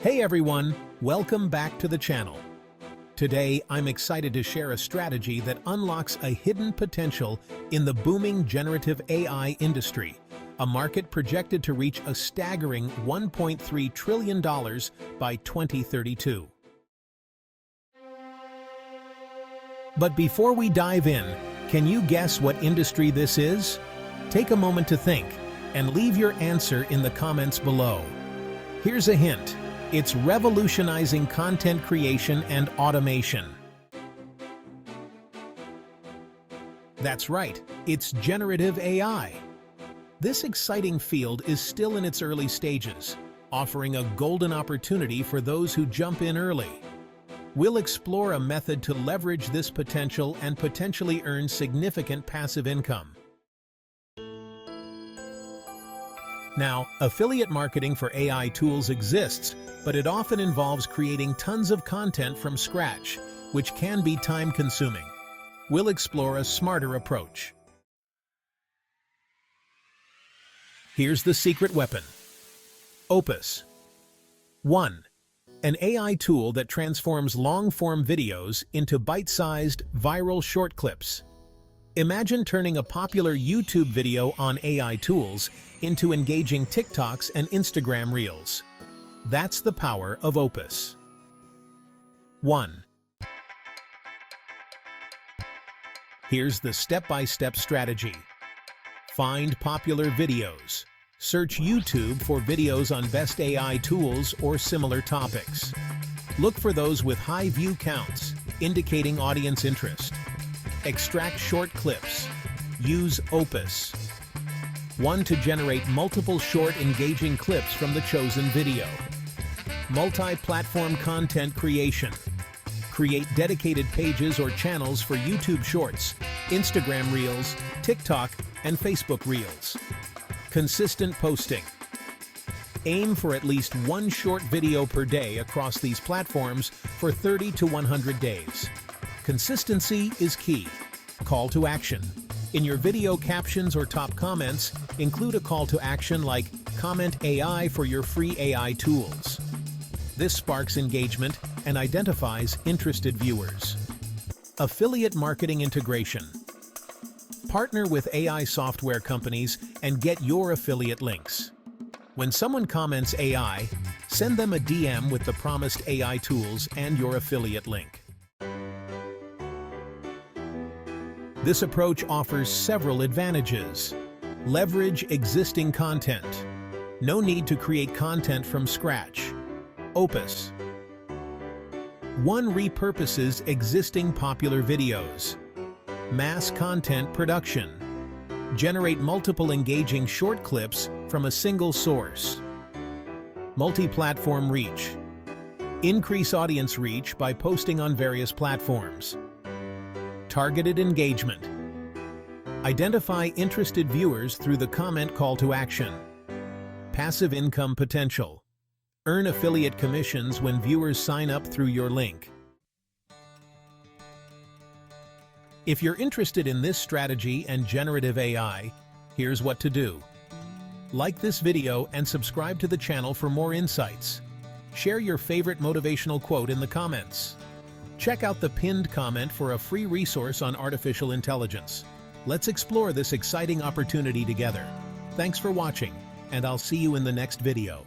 Hey everyone, welcome back to the channel. Today, I'm excited to share a strategy that unlocks a hidden potential in the booming generative AI industry, a market projected to reach a staggering $1.3 trillion by 2032. But before we dive in, can you guess what industry this is? Take a moment to think and leave your answer in the comments below. Here's a hint. It's revolutionizing content creation and automation. That's right, it's generative AI. This exciting field is still in its early stages, offering a golden opportunity for those who jump in early. We'll explore a method to leverage this potential and potentially earn significant passive income. Now, affiliate marketing for AI tools exists, but it often involves creating tons of content from scratch, which can be time-consuming. We'll explore a smarter approach. Here's the secret weapon. Opus. 1. An AI tool that transforms long-form videos into bite-sized, viral short clips. Imagine turning a popular YouTube video on AI tools into engaging TikToks and Instagram Reels. That's the power of Opus. 1. Here's the step-by-step strategy. Find popular videos. Search YouTube for videos on best AI tools or similar topics. Look for those with high view counts, indicating audience interest. Extract short clips. Use Opus. 1 to generate multiple short engaging clips from the chosen video. Multi-platform content creation. Create dedicated pages or channels for YouTube Shorts, Instagram Reels, TikTok, and Facebook Reels. Consistent posting. Aim for at least one short video per day across these platforms for 30 to 100 days. Consistency is key. Call to action. In your video captions or top comments, include a call to action like "Comment AI for your free AI tools." This sparks engagement and identifies interested viewers. Affiliate marketing integration. Partner with AI software companies and get your affiliate links. When someone comments AI, send them a DM with the promised AI tools and your affiliate link. This approach offers several advantages. Leverage existing content. No need to create content from scratch. Opus. 1 repurposes existing popular videos. Mass content production. Generate multiple engaging short clips from a single source. Multi-platform reach. Increase audience reach by posting on various platforms. Targeted engagement. Identify interested viewers through the comment call to action. Passive income potential. Earn affiliate commissions when viewers sign up through your link. If you're interested in this strategy and generative AI, here's what to do. Like this video and subscribe to the channel for more insights. Share your favorite motivational quote in the comments. Check out the pinned comment for a free resource on artificial intelligence. Let's explore this exciting opportunity together. Thanks for watching, and I'll see you in the next video.